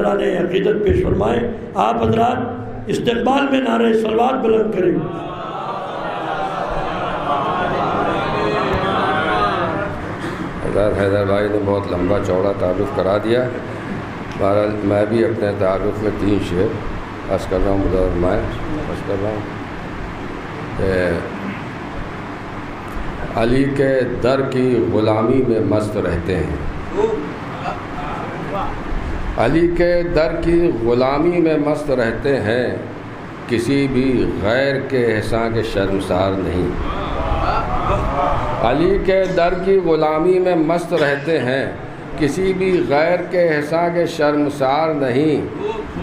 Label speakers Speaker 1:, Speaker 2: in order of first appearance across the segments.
Speaker 1: عقیدت پیش فرمائیں. آپ حضرات استقبال میں نعرہ صلوات بلند کریں.
Speaker 2: حضرت حیدر بھائی نے بہت لمبا چوڑا تعارف کرا دیا. بہرحال میں بھی اپنے تعارف میں 3 شعر عرض کر رہا ہوں. عرض کر رہا ہوں علی کے در کی غلامی میں مست رہتے ہیں. علی کے در کی غلامی میں مست رہتے ہیں، کسی بھی غیر کے احسان کے شرمسار نہیں. علی کے در کی غلامی میں مست رہتے ہیں، کسی بھی غیر کے احسان کے شرمسار نہیں.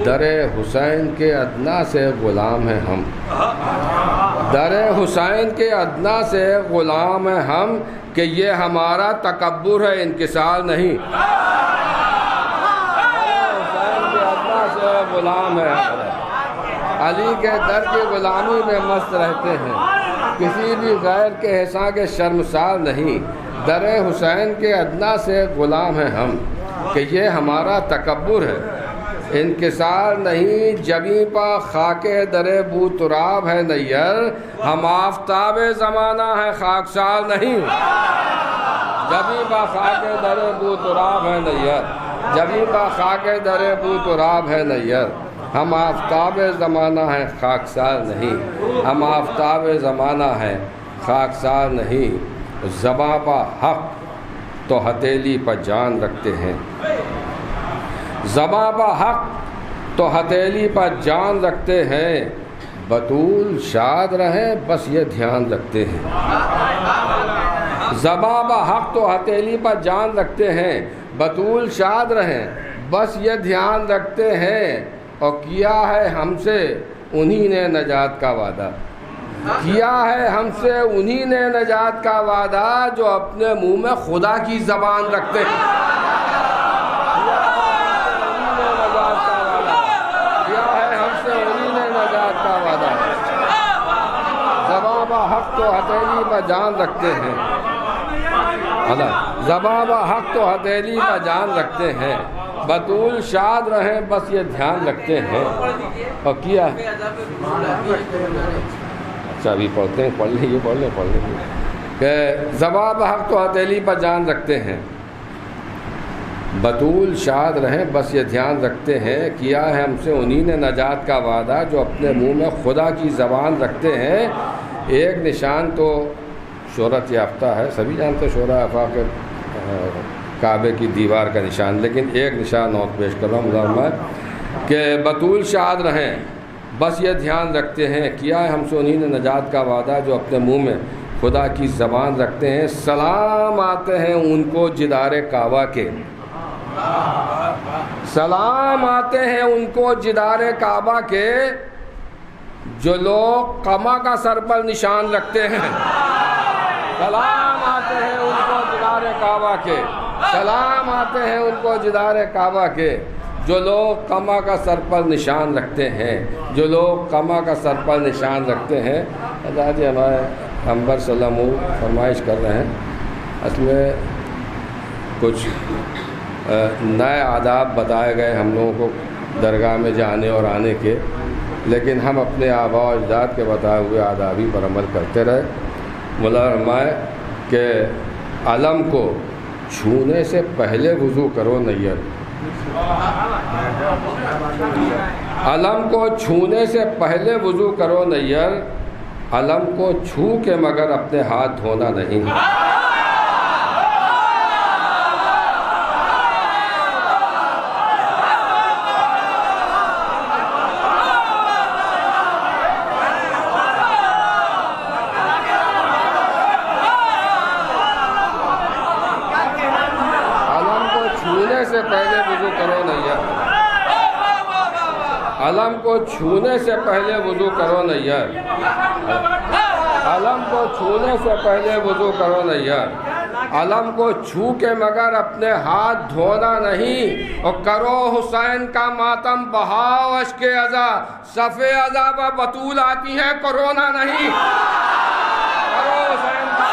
Speaker 2: در حسین کے ادنا سے غلام ہیں ہم، در حسین کے ادنا سے غلام ہیں ہم، کہ یہ ہمارا تکبر ہے انکسار نہیں. حسین کے ادنا سے غلام ہے، علی کے در کی غلامی میں مست رہتے ہیں، کسی بھی غیر کے احسان کے شرمسار نہیں. در حسین کے ادنا سے غلام ہیں ہم، کہ یہ ہمارا تکبر ہے انکسار نہیں. جبیں پا خاک در بو تراب ہے نیر، ہم آفتاب زمانہ ہے خاکسار نہیں. جبیں پا خاک در بو تراب ہے نیر، جبیں پا خاک در بو تراب ہے نیر، ہم آفتاب زمانہ ہے خاکسار نہیں. ہم آفتاب زمانہ ہے خاکسار نہیں. زباں پا حق تو ہتھیلی پر جان رکھتے ہیں، زباں پا حق تو ہتھیلی پر جان رکھتے ہیں. بطول شاد رہیں بس یہ دھیان رکھتے ہیں. زباں پا حق تو ہتھیلی پر جان رکھتے ہیں، بطول شاد رہیں بس یہ دھیان رکھتے ہیں. اور کیا ہے ہم سے انہی نے نجات کا وعدہ، کیا ہے ہم سے انہی نے نجات کا وعدہ، جو اپنے منہ میں خدا کی زبان رکھتے ہیں. کیا ہے ہم سے انہی نے نجات کا وعدہ، زباں با حق تو ہتھیلی پر جان رکھتے ہیں. زباں با حق تو ہتھیلی پر جان رکھتے ہیں، بطول شاد رہیں بس یہ دھیان رکھتے ہیں. اور کیا اچھا ابھی پڑھتے ہیں، پڑھ لیں، یہ پڑھ لیں کہ زباں با حق تو ہتھیلی پر جان رکھتے ہیں، بطول شاد رہیں بس یہ دھیان رکھتے ہیں. کیا ہے ہم سے انہی نے نجات کا وعدہ، جو اپنے منہ میں خدا کی زبان رکھتے ہیں. ایک نشان تو شہرت یافتہ ہے، سبھی جانتے شہرہ آفاق کعبے کی دیوار کا نشان، لیکن ایک نشان اور پیش کر رہا ہوں مظاہرہ کہ بطول شاد رہیں بس یہ دھیان رکھتے ہیں. کیا ہے ہم سے انہی نے نجات کا وعدہ، جو اپنے منہ میں خدا کی زبان رکھتے ہیں. سلام آتے ہیں ان کو جدار کعبہ کے، سلام آتے ہیں ان کو جدار کعبہ کے، جو لوگ قمع کا سر پر نشان رکھتے ہیں. سلام آتے ہیں ان کو جدار کعبہ کے، سلام آتے ہیں ان کو جدار کعبہ کے، جو لوگ قمع کا سر پر نشان رکھتے ہیں، جو لوگ قمع کا سر پر نشان رکھتے ہیں. حضرت جی ہمارے ہمبر صلی اللہ علیہ وسلم فرمائش کر رہے ہیں. اصل میں کچھ نئے آداب بتائے گئے ہم لوگوں کو درگاہ میں جانے اور آنے کے، لیکن ہم اپنے آباء و اجداد کے بتائے ہوئے آداب ہی پر عمل کرتے رہے. مولا فرمائے کہ علم کو چھونے سے پہلے وضو کرو نیر، علم کو چھونے سے پہلے وضو کرو نیر، علم کو چھو کے مگر اپنے ہاتھ دھونا نہیں. علم کو چھونے سے پہلے وضو کرو نیر، علم کو چھونے سے پہلے وضو کرو نیر، علم کو چھو کے مگر اپنے ہاتھ دھونا نہیں. اور کرو حسین کا ماتم بہاؤ اشک عزا، صف عزا پر بطول آتی ہے کرونا نہیں. کرو حسین کا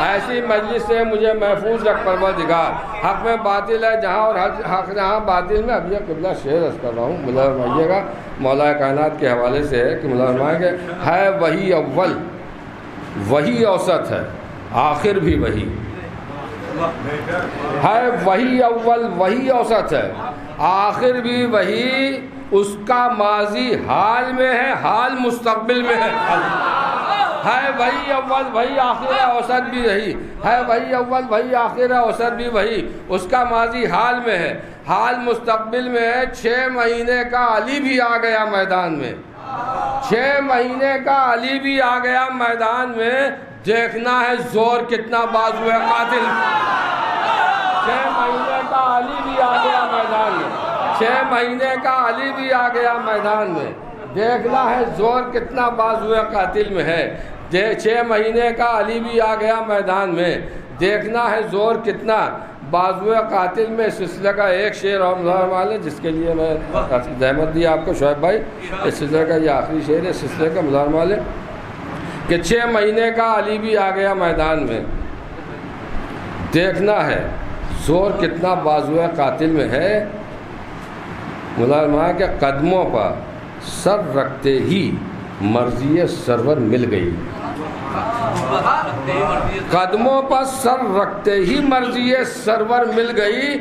Speaker 2: ایسی مجلس سے مجھے محفوظ رکھ پروردگار، حق میں باطل ہے جہاں اور حق جہاں باطل میں۔ اب یہ قبلہ شعر عرض کر رہا ہوں، مولا فرمائیے گا، مولا کائنات کے حوالے سے ہے کہ مولا فرمائے کہ ہے وہی اول، وہی اوسط ہے، آخر بھی وہی ہے، وہی اول وہی اوسط ہے، آخر بھی وہی، اس کا ماضی حال میں ہے، حال مستقبل میں ہے وہی اول وہی آخر ہے، اوسط بھی وہی ہے، وہی اول وہی آخر ہے، اوسط بھی وہی، اس کا ماضی حال میں ہے، حال مستقبل میں ہے۔ 6 مہینے کا علی بھی آ گیا میدان میں، 6 مہینے کا علی بھی آ گیا میدان میں، دیکھنا ہے زور کتنا بازو ہے قاتل۔ 6 مہینے کا علی بھی آ گیا میدان میں، 6 مہینے کا علی بھی آ گیا میدان میں، دیکھنا ہے زور کتنا بازو قاتل میں ہے۔ 6 مہینے کا علی بھی آ گیا میدان میں، دیکھنا ہے زور کتنا بازو قاتل میں۔ اس سلسلے کا ایک شعر اور جس کے لیے میں زحمت دی آپ کو شعیب بھائی، اس سلسلے کا یہ آخری شعر ہے اس سلسلے کا مظاہرہ کہ 6 مہینے کا علی بھی آ گیا میدان میں، دیکھنا ہے زور کتنا بازو قاتل میں ہے۔ مظاہرہ کے قدموں پر سر رکھتے ہی مرضی سرور مل گئی، قدموں پر سر رکھتے ہی مرضی سرور مل گئی،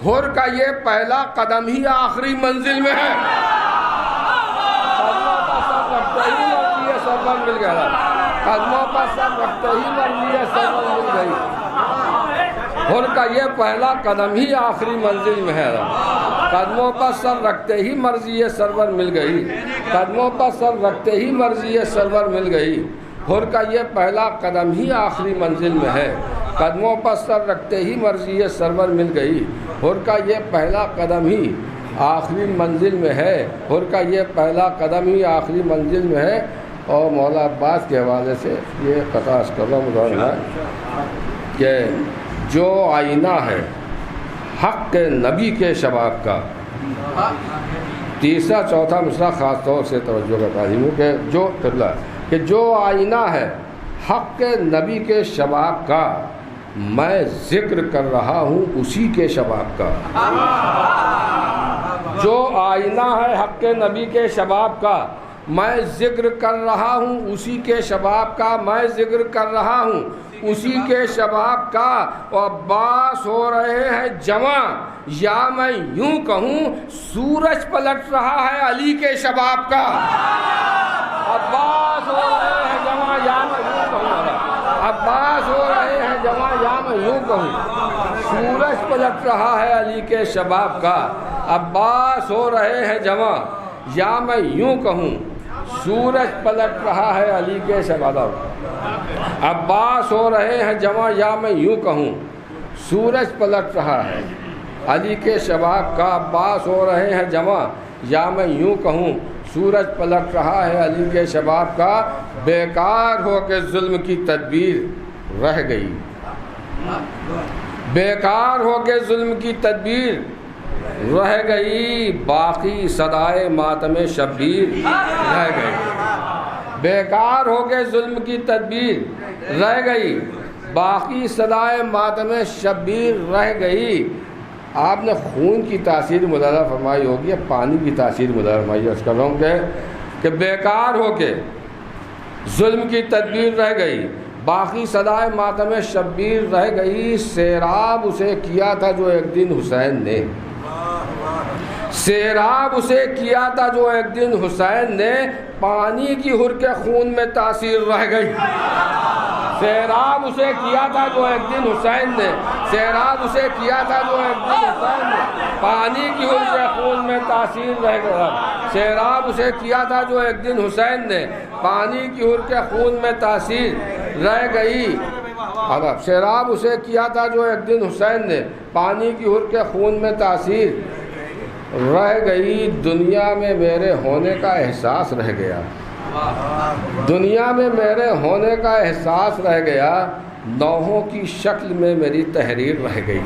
Speaker 2: حر کا یہ پہلا قدم ہی آخری منزل میں ہے۔ قدموں پر سر رکھتے ہی مرضی سرور مل گیا، قدموں پر سر رکھتے ہی مرضی سرور مل گئی، حر کا یہ پہلا قدم ہی آخری منزل میں ہے۔ قدموں پر سر رکھتے ہی مرضی سرور مل گئی، قدموں پر سر رکھتے ہی مرضی سرور مل گئی، حر کا یہ پہلا قدم ہی آخری منزل میں ہے۔ قدموں پر سر رکھتے ہی مرضی سرور مل گئی، حر کا یہ پہلا قدم ہی آخری منزل میں ہے، حر کا یہ پہلا قدم ہی آخری منزل میں ہے۔ اور مولا عباس کے حوالے سے یہ قطع کر رہا ہوں کہ جو آئینہ ہے حق کے نبی کے شباب کا، تیسرا چوتھا مصرع خاص طور سے توجہ کرتا ہوں کہ جو قبلہ کہ جو آئینہ ہے حق کے نبی کے شباب کا، میں ذکر کر رہا ہوں اسی کے شباب کا۔ جو آئینہ ہے حق کے نبی کے شباب کا، میں ذکر کر رہا ہوں اسی کے شباب کا، میں ذکر کر رہا ہوں اسی کے شباب کا۔ عباس ہو رہے ہیں جمع، یا میں یوں کہوں سورج پلٹ رہا ہے علی کے شباب کا۔ عباس ہو رہے ہیں جمع، یا میں یوں کہوں، عباس ہو رہے ہیں جمع، یا میں یوں کہوں سورج پلٹ رہا ہے علی کے شباب کا۔ عباس ہو رہے ہیں جمع، یا میں یوں کہوں سورج پلٹ رہا ہے علی کے شباب کا۔ عباس ہو رہے ہیں جمع، یا میں یوں کہوں سورج پلٹ رہا ہے علی کے شباب کا۔ عباس ہو رہے ہیں جمع، یا میں یوں کہوں سورج پلٹ رہا ہے علی کے شباب کا۔ بیکار ہو کے ظلم کی تدبیر رہ گئی، بیکار ہو کے ظلم کی تدبیر رہ گئی، باقی صدائے ماتم شبیر رہ گئی۔ بیکار ہو کے ظلم کی تدبیر رہ گئی، باقی صدائے ماتم شبیر رہ گئی۔ آپ نے خون کی تاثیر مطالعہ فرمائی ہوگی، پانی کی تاثیر مطالعہ فرمائی ہے۔ اس کر رہا ہوں کہ بیکار ہو کے ظلم کی تدبیر رہ گئی، باقی صدائے ماتم شبیر رہ گئی۔ سیراب اسے کیا تھا جو ایک دن حسین نے، سیراب اسے کیا تھا جو ایک دن حسین نے، پانی کی حر کے خون میں تاثیر رہ گئی۔ سیراب اسے کیا تھا جو ایک دن حسین نے، سیراب اسے کیا تھا جو ایک دن حسین نے، پانی کی حر کے خون میں تاثیر رہ گئی۔ سیراب اسے کیا تھا جو ایک دن حسین نے، پانی کی حر کے خون میں تاثیر رہ گئی۔ سیراب اسے کیا تھا جو ایک دن حسین نے، پانی کی حر کے خون میں تاثیر رہ گئی۔ دنیا میں میرے ہونے کا احساس رہ گیا، دنیا میں میرے ہونے کا احساس رہ گیا، لوحوں کی شکل میں میری تحریر رہ گئی۔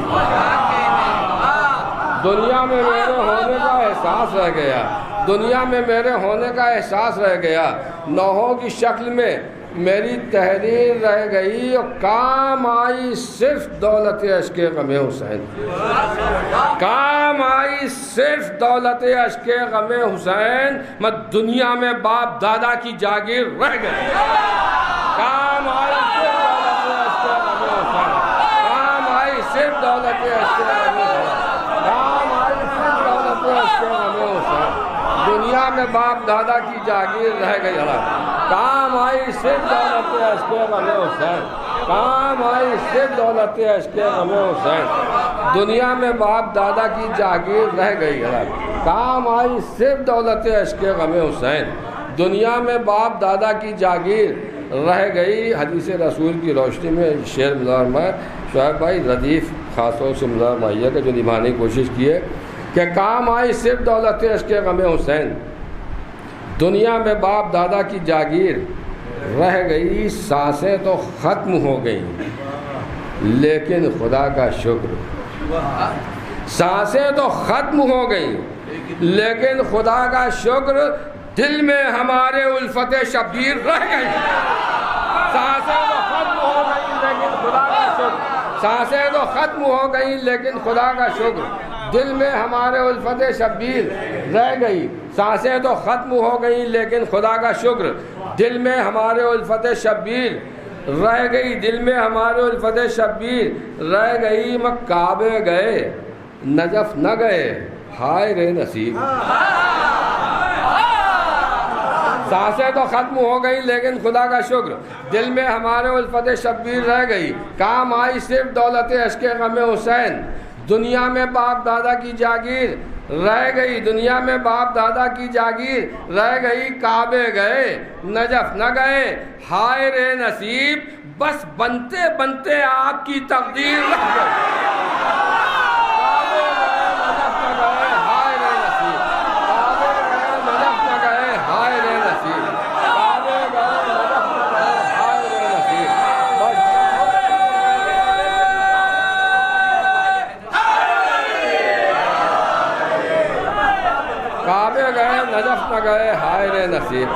Speaker 2: دنیا میں میرے ہونے کا احساس رہ گیا، دنیا میں میرے ہونے کا احساس رہ گیا، لوحوں کی شکل میں میری تحریر رہ گئی اور کام آئی صرف دولت عشق غم حسین، کام آئی صرف دولت عشق غم حسین، میں دنیا میں باپ دادا کی جاگیر رہ گئی، کام آئی صرف دولت عشق غم حسین، کام آئی صرف دولت عشق غم حسین، دنیا میں باپ دادا کی جاگیر رہ گئی، کام آئی صرف دولت عشق غم حسین، کام آئی صرف دولت عشق غم حسین، دنیا میں باپ دادا کی جاگیر رہ گئی، کام آئی صرف دولت عشق غم حسین، دنیا میں باپ دادا کی جاگیر رہ گئی۔ حدیث رسول کی روشنی میں شعر ملازمہ شعیب بھائی ردیف خاص طور سے ملازمہ کہ جو نبھانے کی کوشش کی ہے کہ کام آئی صرف دولت عشق غم حسین، دنیا میں باپ دادا کی جاگیر رہ گئی، سانسیں تو ختم ہو گئیں لیکن خدا کا شکر، سانسیں تو ختم ہو گئیں لیکن خدا کا شکر، دل میں ہمارے الفت شبیر رہ گئی، سانسیں تو ختم ہو گئیں لیکن خدا کا شکر، سانسیں تو ختم ہو گئیں لیکن خدا کا شکر، دل میں ہمارے الفت شبیر رہ گئی، سانسیں تو ختم ہو گئیں لیکن خدا کا شکر، دل میں ہمارے الفت شبیر رہ گئی، دل میں ہمارے الفت شبیر رہ گئی، میں کعبے گئے نجف نہ گئے، ہائے رے نصیب، سانسیں تو ختم ہو گئی لیکن خدا کا شکر، دل میں ہمارے الفت شبیر رہ گئی، کام آئی صرف دولت عشق غم حسین، دنیا میں باپ دادا کی جاگیر رہ گئی، دنیا میں باپ دادا کی جاگیر رہ گئی، کعبے گئے نجف نہ گئے، ہائے رے نصیب، بس بنتے بنتے آپ کی تقدیر رہ گئی، کعبے گئے نجف نہ گئے، ہائے رے نصیب، کعبے گئے نجف نہ گئے، ہائے رے نصیب، کعبے گئے نجف نہ گئے، ہائے رے نصیب، کعبے گئے نجف نہ گئے، ہائے رے نصیب،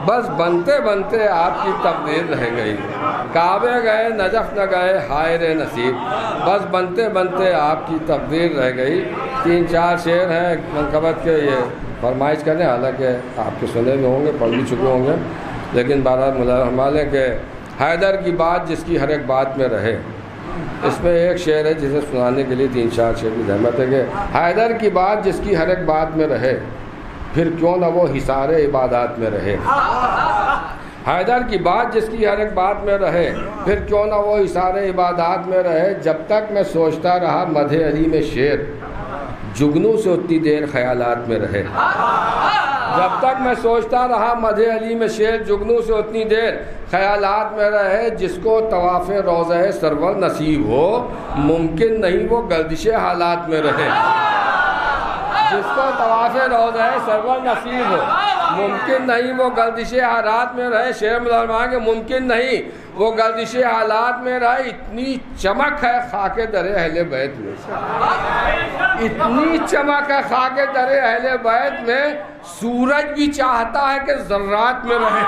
Speaker 2: بس بنتے بنتے آپ کی تقدیر رہ گئی، کعبے گئے نجف نہ گئے، ہائے رے نصیب، بس بنتے بنتے آپ کی تقدیر رہ گئی۔ 3-4 شعر ہیں منقبت کے، یہ فرمائش کریں، حالانکہ آپ کے سنے میں ہوں گے، پڑھ بھی چکے ہوں گے، لیکن بہرحال ملازمہ لیں کہ حیدر کی بات جس کی ہر ایک بات میں رہے، اس میں ایک شعر ہے جسے سنانے کے لیے 3-4 شعر کی زحمت ہے کہ حیدر کی بات جس کی ہر ایک بات میں رہے، پھر کیوں نہ وہ حصار عبادات میں رہے، حیدر کی بات جس کی ہر ایک بات میں رہے، پھر کیوں نہ وہ حصار عبادات میں رہے، جب تک میں سوچتا رہا مدح علی میں شعر، جگنوں سے اتنی دیر خیالات میں رہے، جب تک میں سوچتا رہا مدح علی میں شعر، جگنوں سے اتنی دیر خیالات میں رہے، جس کو طواف روضہ سرور نصیب ہو، ممکن نہیں وہ گردش حالات میں رہے، جس کو طواف روضہ سرور نصیب ہو، ممکن نہیں وہ گردش حالات میں رہے، شعر ملازمہ کہ ممکن نہیں وہ گردش حالات میں رہے، اتنی چمک ہے خاک در اہل بیت میں، اتنی چمک ہے خاک در اہل بیت میں، سورج بھی چاہتا ہے کہ ذرات میں رہے،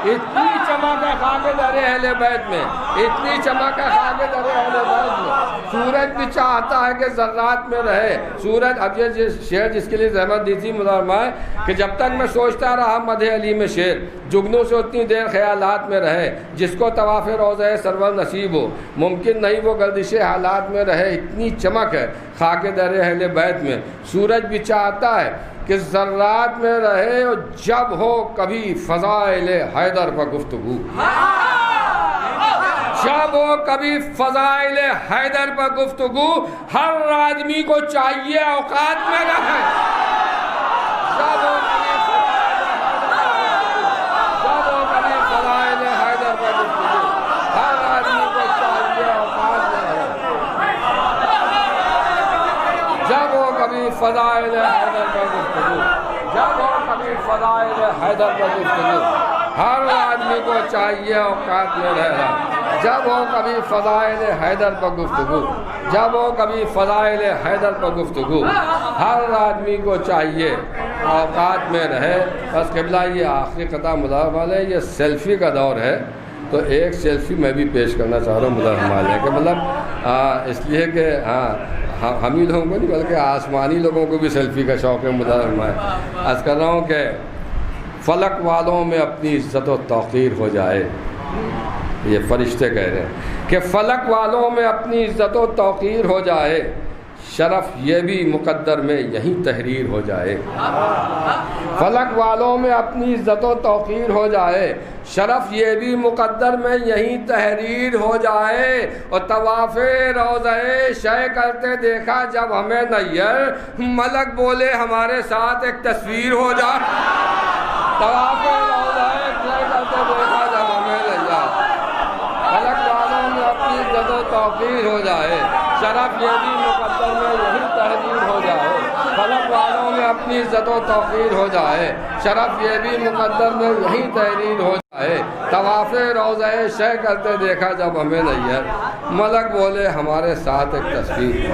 Speaker 2: اتنی چمک ہے خاک در اہل بیت میں، اتنی چمک ہے خاک در اہل بیت میں، سورج بھی چاہتا ہے کہ ذرات میں رہے، سورج، اب یہ شعر جس کے لیے زحمت دی تھی ملازمہ ہے کہ جب تک میں سوچتا رہا مدح علی میں شعر، جگنوں سے اتنی دیر خیالات میں رہے، جس کو طواف روضہ سرور نصیب ہو، ممکن نہیں وہ گردش حالات میں رہے، اتنی چمک ہے خاک در اہل بیت میں، سورج بھی چاہتا ہے کہ ذرات میں رہے، اور جب ہو کبھی فضائل حیدر پر گفتگو، جب ہو کبھی فضائل حیدر پر گفتگو، ہر آدمی کو چاہیے اوقات میں رہے، جب ہو کبھی فضائل حیدر پر گفتگو، ہر آدمی کو چاہیے اوقات میں رہے، جب ہو کبھی فضائل حیدر پر گفتگو، جب ہو کبھی فضائل حیدر پر گفتگو، ہر آدمی کو چاہیے اوقات میں رہنا، جب ہو کبھی فضائل حیدر پر گفتگو، جب ہو کبھی فضائل حیدر پر گفتگو، ہر آدمی کو چاہیے اوقات میں رہے. بس قبلہ یہ آخری قطع مظاہر والے یہ سیلفی کا دور ہے، تو ایک سیلفی میں بھی پیش کرنا چاہ رہا ہوں مظاہر والے کہ مطلب اس لیے کہ ہم ہی لوگوں کو نہیں بلکہ آسمانی لوگوں کو بھی سیلفی کا شوق ہے مظاہر میں. عرض کر رہا ہوں کہ فلک والوں میں اپنی عزت و توقیر ہو جائے، یہ فرشتے کہہ رہے ہیں کہ فلک والوں میں اپنی عزت و توقیر ہو جائے، شرف یہ بھی مقدر میں یہیں تحریر ہو جائے. فلک والوں میں اپنی عزت و توقیر ہو جائے، شرف یہ بھی مقدر میں یہیں تحریر ہو جائے. اور طواف روضہ شے کرتے دیکھا جب ہمیں نیر، ملک بولے ہمارے ساتھ ایک تصویر ہو جائے. طواف روضہ شے کرتے دیکھا جب ہمیں نیر، فلک والوں میں اپنی عزت و توقیر ہو جائے، شرف یہ بھی مقدر میں یہی تحریر ہو جائے. فلک والوں میں اپنی عزت و توقیر ہو جائے، شرف یہ بھی مقدر میں یہی تحریر ہو جائے. طواف روضہ شے کرتے دیکھا جب ہمیں نیر، ملک بولے ہمارے ساتھ ایک تصویر.